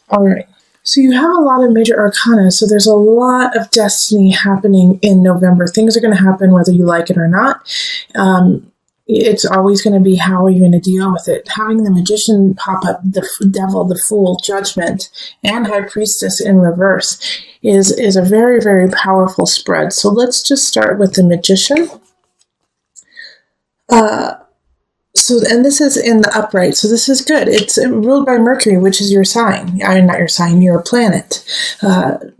All right. So you have a lot of major arcana. So there's a lot of destiny happening in November. Things are going to happen whether you like it or not. It's always going to be, how are you going to deal with it? Having the Magician pop up, the Devil, the Fool, Judgment, and High Priestess in reverse is a very, very powerful spread. So let's just start with the Magician. And this is in the upright, so this is good. It's ruled by Mercury, which is your sign. Not your sign, your planet.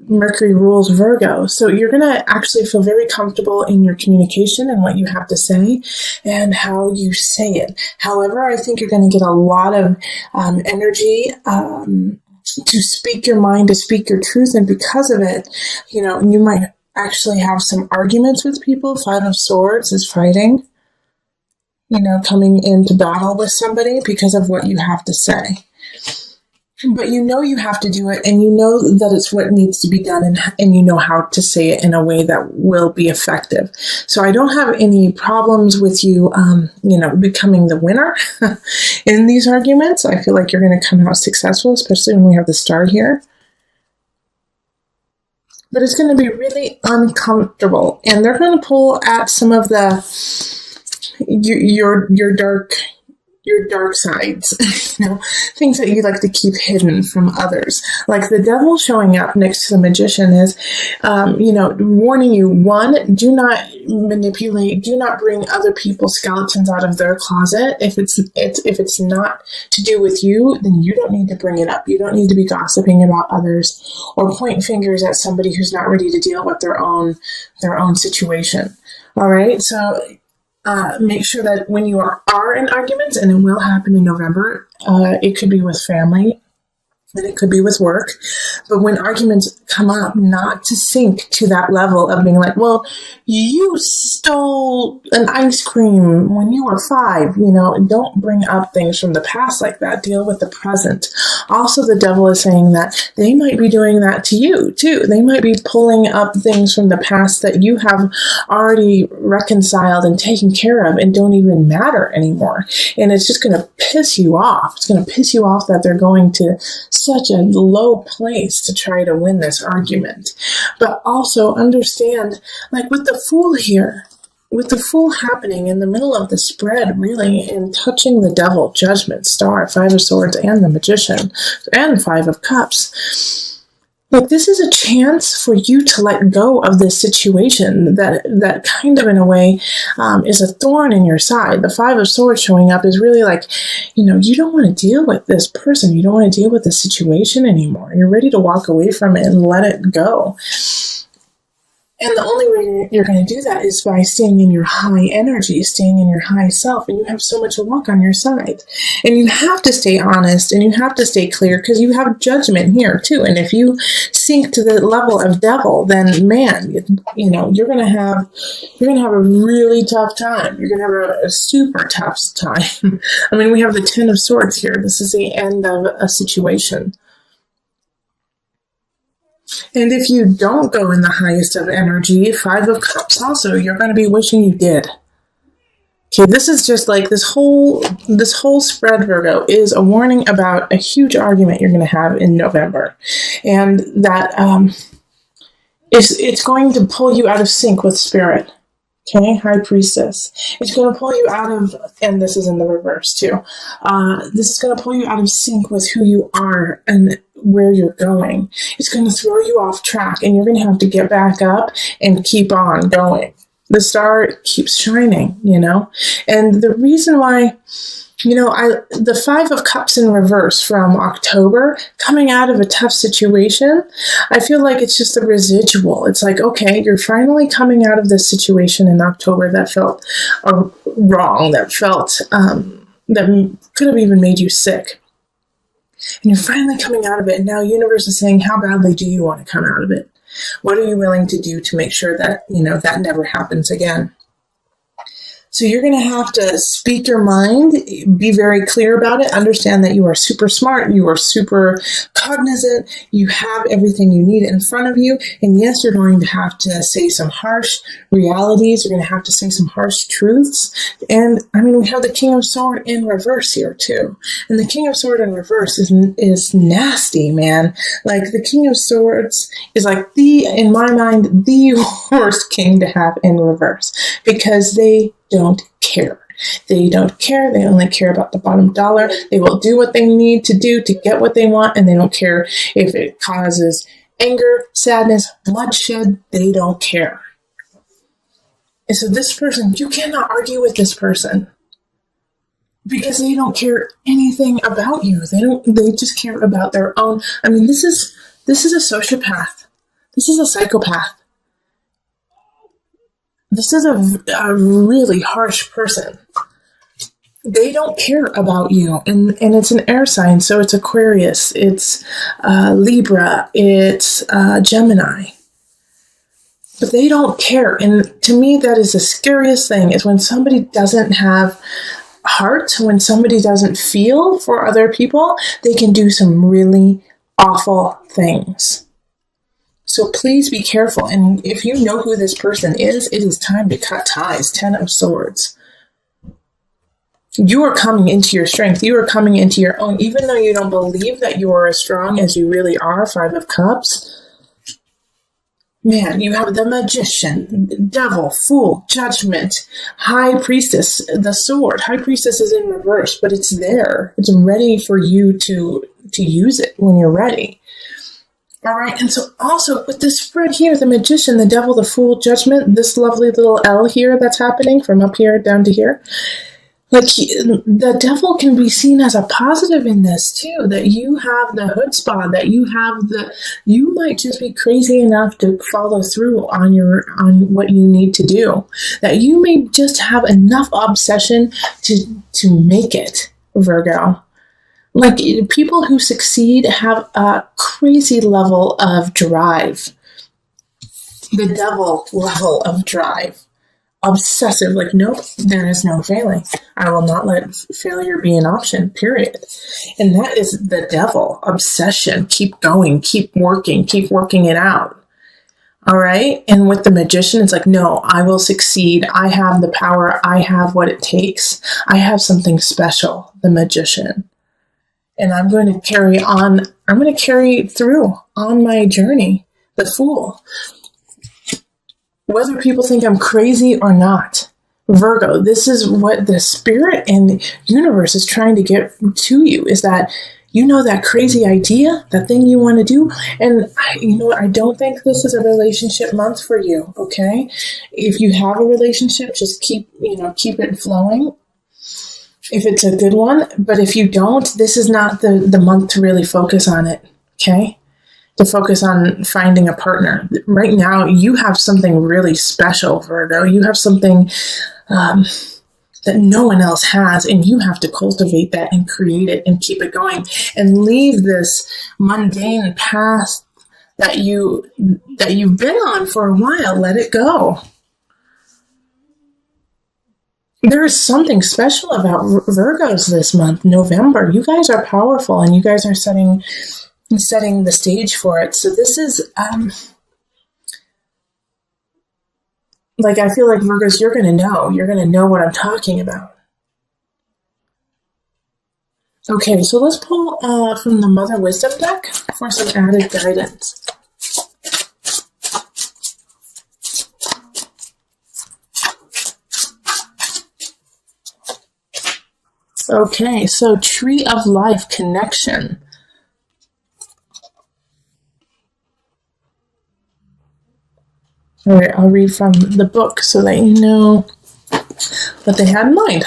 Mercury rules Virgo, so you're going to actually feel very comfortable in your communication and what you have to say and how you say it. However, I think you're going to get a lot of energy to speak your mind, to speak your truth, and because of it, you might actually have some arguments with people. Five of Swords is fighting. Coming into battle with somebody because of what you have to say. But you have to do it, and that it's what needs to be done, and you know how to say it in a way that will be effective. So I don't have any problems with you, becoming the winner in these arguments. I feel like you're going to come out successful, especially when we have the star here. But it's going to be really uncomfortable, and they're going to pull at some of your dark sides, things that you like to keep hidden from others. Like the Devil showing up next to the Magician is, warning you, one, do not manipulate, do not bring other people's skeletons out of their closet. If it's not to do with you, then you don't need to bring it up. You don't need to be gossiping about others or point fingers at somebody who's not ready to deal with their own situation. All right, so make sure that when you are in arguments, and it will happen in November, it could be with family, and it could be with work, but when arguments come up, not to sink to that level of being like, well, you stole an ice cream when you were 5, don't bring up things from the past like that. Deal with the present. Also, the Devil is saying that they might be doing that to you too. They might be pulling up things from the past that you have already reconciled and taken care of and don't even matter anymore. And it's just going to piss you off. It's going to piss you off that they're going to such a low place to try to win this argument. But also understand, like with the Fool here, with the Fool happening in the middle of the spread, really, and touching the Devil, Judgment, Star, Five of Swords, and the Magician, and Five of Cups. Like, this is a chance for you to let go of this situation that kind of, in a way, is a thorn in your side. The Five of Swords showing up is really like, you don't want to deal with this person. You don't want to deal with the situation anymore. You're ready to walk away from it and let it go. And the only way you're going to do that is by staying in your high energy, staying in your high self, and you have so much luck on your side. And you have to stay honest, and you have to stay clear, because you have judgment here too. And if you sink to the level of Devil, then man, you're going to have a really tough time. You're going to have a super tough time. I mean, we have the Ten of Swords here. This is the end of a situation. And if you don't go in the highest of energy, Five of Cups also, you're going to be wishing you did. Okay, this is just like this whole spread, Virgo, is a warning about a huge argument you're going to have in November. And that it's going to pull you out of sync with spirit. Okay, High Priestess. It's going to pull you out of, and this is in the reverse too, this is going to pull you out of sync with who you are and where you're going. It's going to throw you off track, and you're going to have to get back up and keep on going. The star keeps shining, and the reason why, the Five of Cups in reverse from October, coming out of a tough situation, I feel like it's just a residual. It's like, okay, you're finally coming out of this situation in October that felt wrong, that felt, that could have even made you sick. And you're finally coming out of it. And now universe is saying, how badly do you want to come out of it? What are you willing to do to make sure that, that never happens again? So you're going to have to speak your mind, be very clear about it, understand that you are super smart, you are super cognizant, you have everything you need in front of you. And yes, you're going to have to say some harsh realities. You're going to have to say some harsh truths. And I mean, we have the King of Swords in reverse here too. And the King of Swords in reverse is nasty, man. Like the King of Swords is like in my mind, the worst king to have in reverse, because they don't care. They don't care. They only care about the bottom dollar. They will do what they need to do to get what they want, and they don't care if it causes anger, sadness, bloodshed. They don't care. And so this person, you cannot argue with this person, because they don't care anything about you. They just care about their own. I mean, this is a sociopath. This is a psychopath. This is a really harsh person. They don't care about you. And it's an air sign, so it's Aquarius, it's Libra, it's Gemini. But they don't care. And to me, that is the scariest thing, is when somebody doesn't have heart, when somebody doesn't feel for other people, they can do some really awful things. So please be careful. And if you know who this person is, it is time to cut ties. 10 of Swords. You are coming into your strength. You are coming into your own. Even though you don't believe that you are as strong as you really are, 5 of Cups. Man, you have the Magician, Devil, Fool, Judgment, High Priestess, the Sword. High Priestess is in reverse, but it's there. It's ready for you to use it when you're ready. All right, and so also with this spread here, the Magician, the Devil, the Fool, Judgment, this lovely little L here that's happening from up here down to here, like the Devil can be seen as a positive in this too, that you have the chutzpah, that you might just be crazy enough to follow through on what you need to do, that you may just have enough obsession to make it, Virgo. Like, people who succeed have a crazy level of drive. The Devil level of drive. Obsessive, like, nope, there is no failing. I will not let failure be an option, period. And that is the Devil. Obsession. Keep going, keep working it out. All right? And with the Magician, it's like, no, I will succeed. I have the power. I have what it takes. I have something special, the Magician. And I'm going to carry on. I'm going to carry through on my journey, the Fool. Whether people think I'm crazy or not, Virgo, this is what the spirit and universe is trying to get to you, is that you know that crazy idea, that thing you want to do. And you know what? I don't think this is a relationship month for you, okay? If you have a relationship, just keep it flowing. If it's a good one, but if you don't, this is not the month to really focus on it, okay? To focus on finding a partner. Right now, you have something really special, Virgo. You have something that no one else has, and you have to cultivate that and create it and keep it going and leave this mundane path that you've been on for a while. Let it go. There is something special about Virgos this month, November. You guys are powerful, and you guys are setting the stage for it. So this is, like, I feel like Virgos, you're going to know what I'm talking about. Okay, so let's pull from the Mother Wisdom deck for some added guidance. Okay, so Tree of Life connection. All right, I'll read from the book so that you know what they had in mind.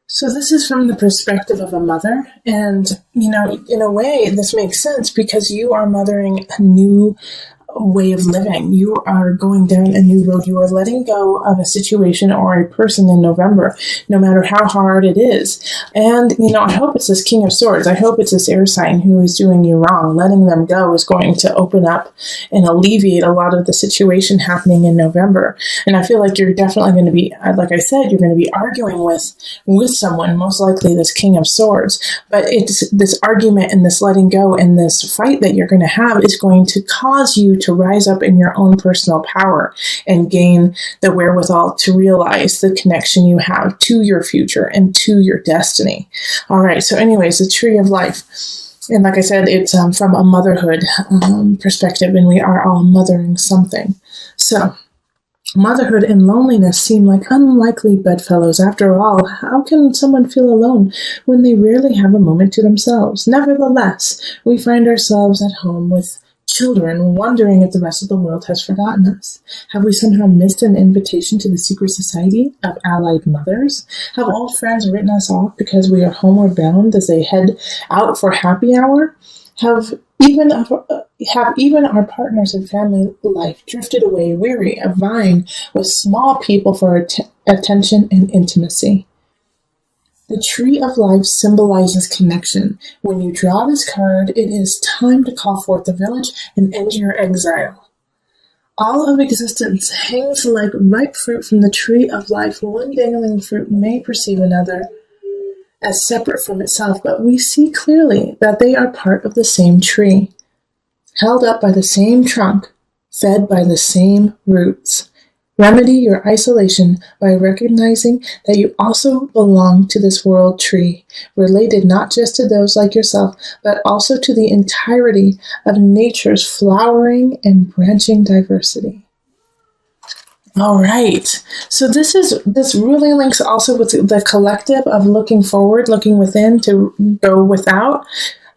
So this is from the perspective of a mother, and, in a way, this makes sense because you are mothering a new way of living. You are going down a new road. You are letting go of a situation or a person in November, no matter how hard it is. And, I hope it's this King of Swords. I hope it's this air sign who is doing you wrong. Letting them go is going to open up and alleviate a lot of the situation happening in November. And I feel like you're definitely going to be, like I said, you're going to be arguing with someone, most likely this King of Swords. But it's this argument and this letting go and this fight that you're going to have is going to cause you to rise up in your own personal power and gain the wherewithal to realize the connection you have to your future and to your destiny. All right. So anyways, the tree of life. And like I said, it's from a motherhood perspective, and we are all mothering something. So motherhood and loneliness seem like unlikely bedfellows. After all, how can someone feel alone when they rarely have a moment to themselves? Nevertheless, we find ourselves at home with children, wondering if the rest of the world has forgotten us. Have we somehow missed an invitation to the secret society of allied mothers? Have old friends written us off because we are homeward bound as they head out for happy hour? Have even our partners in family life drifted away, weary of vying with small people for attention and intimacy? The tree of life symbolizes connection. When you draw this card, it is time to call forth the village and end your exile. All of existence hangs like ripe fruit from the tree of life. One dangling fruit may perceive another as separate from itself, but we see clearly that they are part of the same tree, held up by the same trunk, fed by the same roots. Remedy your isolation by recognizing that you also belong to this world tree, related not just to those like yourself, but also to the entirety of nature's flowering and branching diversity. All right. So this really links also with the collective of looking forward, looking within to go without,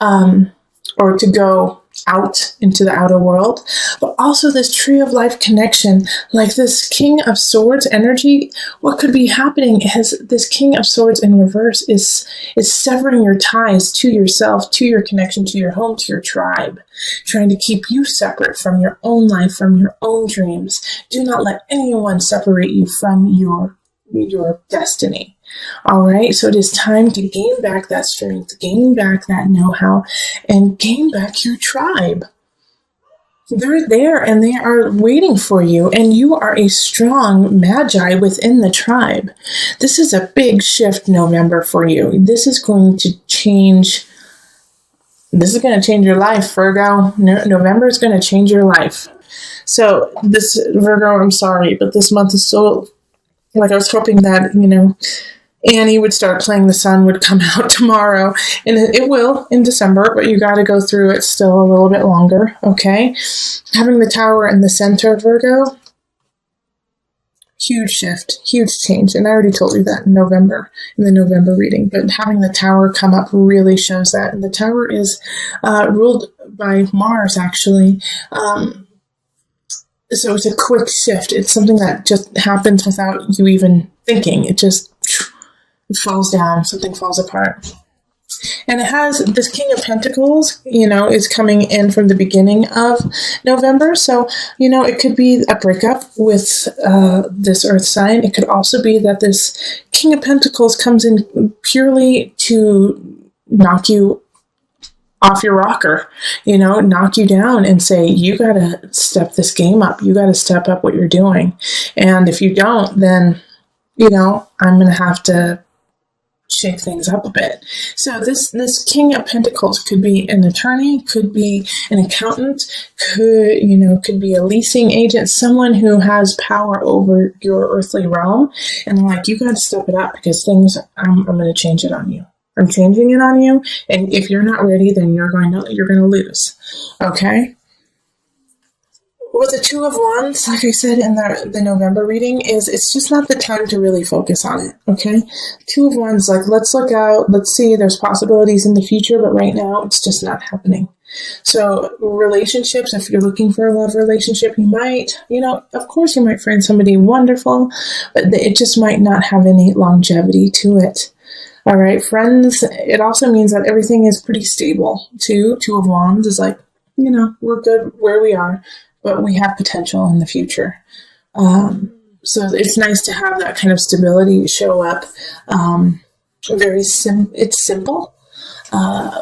or to go out into the outer world, but also this tree of life connection, like this King of Swords energy. What could be happening is this King of Swords in reverse is severing your ties to yourself, to your connection, to your home, to your tribe, trying to keep you separate from your own life, from your own dreams. Do not let anyone separate you from your destiny. All right, so it is time to gain back that strength, gain back that know-how, and gain back your tribe. They're there and they are waiting for you, and you are a strong magi within the tribe. This is a big shift, November, for you. This is going to change your life, Virgo. November is going to change your life. So this, Virgo, I'm sorry, but this month is so, like, I was hoping that, Annie would start playing The Sun would come out tomorrow, and it will in December, but you got to go through it still a little bit longer, okay? Having the Tower in the center, Virgo, huge shift, huge change, and I already told you that in the November reading, but having the Tower come up really shows that, and the Tower is ruled by Mars, actually. So it's a quick shift. It's something that just happens without you even thinking. It just falls down, something falls apart. And it has this King of Pentacles, is coming in from the beginning of November. So, it could be a breakup with this earth sign. It could also be that this King of Pentacles comes in purely to knock you off your rocker, knock you down and say, you got to step this game up. You got to step up what you're doing. And if you don't, then, I'm going to have to shake things up a bit. So this King of Pentacles could be an attorney, could be an accountant, could be a leasing agent, someone who has power over your earthly realm. And like, you got to step it up because I'm going to change it on you. I'm changing it on you. And if you're not ready, then you're going to lose. Okay. With the Two of Wands, like I said in the November reading, it's just not the time to really focus on it, okay? Two of Wands, like, let's look out, let's see, there's possibilities in the future, but right now, it's just not happening. So, relationships, if you're looking for a love relationship, you might, of course you might find somebody wonderful, but it just might not have any longevity to it. All right, friends, it also means that everything is pretty stable, too. Two of Wands is like, we're good where we are. but we have potential in the future. So it's nice to have that kind of stability show up. It's simple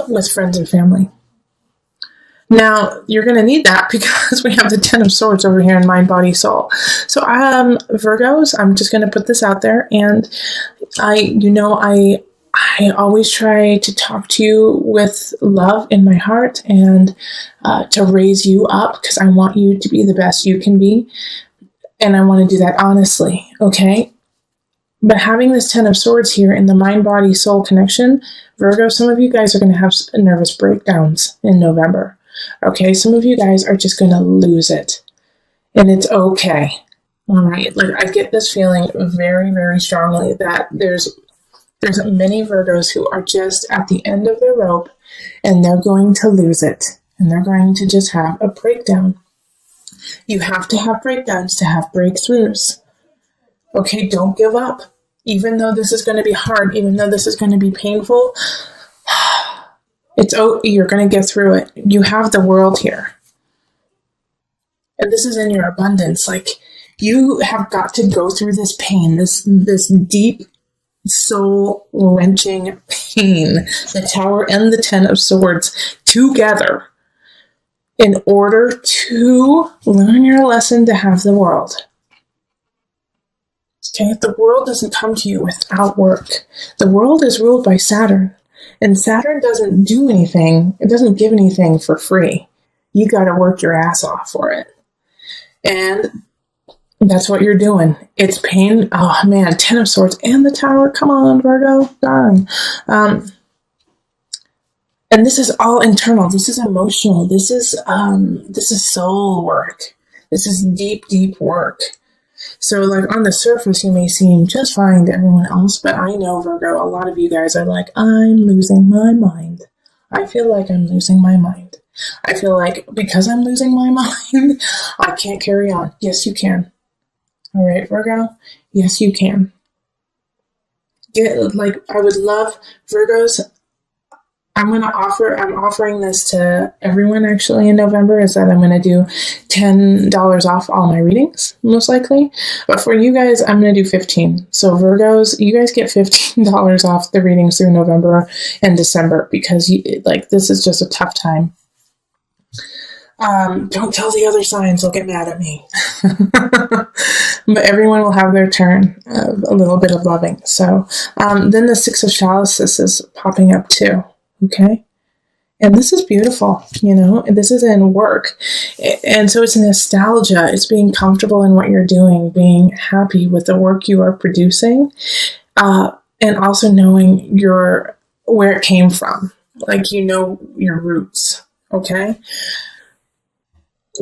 with friends and family. Now, you're going to need that because we have the 10 of Swords over here in mind, body, soul. So, Virgos, I'm just going to put this out there. And I always try to talk to you with love in my heart and to raise you up because I want you to be the best you can be. And I want to do that honestly, okay? But having this 10 of Swords here in the mind, body, soul connection, Virgo, some of you guys are going to have nervous breakdowns in November. Okay, some of you guys are just going to lose it. And it's okay. All right, like I get this feeling very, very strongly that there's many Virgos who are just at the end of their rope and they're going to lose it. And they're going to just have a breakdown. You have to have breakdowns to have breakthroughs. Okay, don't give up. Even though this is going to be hard, even though this is going to be painful, you're going to get through it. You have the world here. And this is in your abundance. Like, you have got to go through this pain, this deep, soul-wrenching pain, the Tower and the 10 of Swords together in order to learn your lesson to have the world. Okay, the world doesn't come to you without work. The world is ruled by Saturn, and Saturn doesn't do anything. It doesn't give anything for free. You got to work your ass off for it. And that's what you're doing. It's pain. Oh man, 10 of Swords and the Tower. Come on, Virgo. Darn. And this is all internal. This is emotional. This is soul work. This is deep, deep work. So like on the surface, you may seem just fine to everyone else, but I know, Virgo, a lot of you guys are like, I'm losing my mind. I feel like I'm losing my mind. I feel like because I'm losing my mind, I can't carry on. Yes, you can. All right, Virgo? Yes, you can. I would love Virgos. I'm offering this to everyone actually in November, is that I'm going to do $10 off all my readings, most likely. But for you guys, I'm going to do 15. So Virgos, you guys get $15 off the readings through November and December because this is just a tough time. Don't tell the other signs, they'll get mad at me. But everyone will have their turn of a little bit of loving. So then the 6 of Chalices is popping up too. Okay. And this is beautiful, this is in work. And so it's nostalgia. It's being comfortable in what you're doing, being happy with the work you are producing, and also knowing where it came from. Like, your roots. Okay.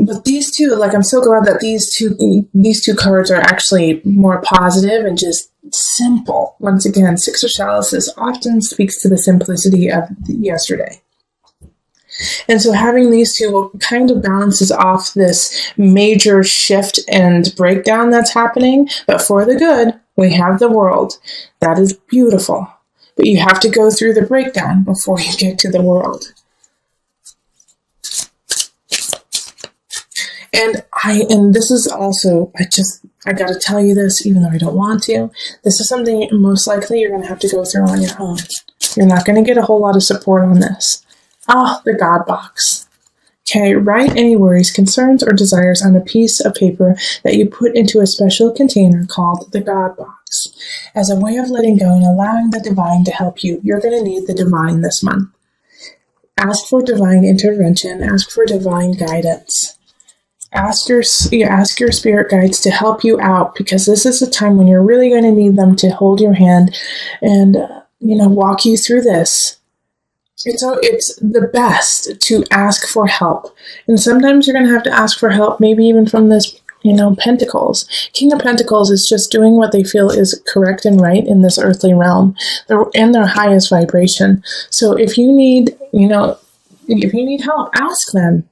But these two, I'm so glad that these two cards are actually more positive and just simple. Once again, 6 of Chalices often speaks to the simplicity of yesterday. And so having these two kind of balances off this major shift and breakdown that's happening. But for the good, we have the world. That is beautiful. But you have to go through the breakdown before you get to the world. And this is also, I got to tell you this, even though I don't want to. This is something most likely you're going to have to go through on your own. You're not going to get a whole lot of support on this. The God box. Okay, write any worries, concerns, or desires on a piece of paper that you put into a special container called the God box. As a way of letting go and allowing the divine to help you, you're going to need the divine this month. Ask for divine intervention. Ask for divine guidance. Ask your spirit guides to help you out, because this is a time when you're really going to need them to hold your hand and, walk you through this. It's the best to ask for help. And sometimes you're going to have to ask for help, maybe even from this, Pentacles. King of Pentacles is just doing what they feel is correct and right in this earthly realm. They're in their highest vibration. So if you need, help, ask them.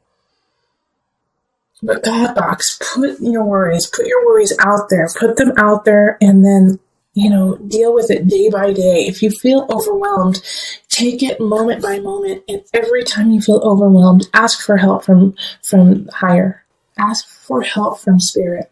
But God box, put your worries out there, put them out there, and then, deal with it day by day. If you feel overwhelmed, take it moment by moment. And every time you feel overwhelmed, ask for help from higher. ask for help from spirit.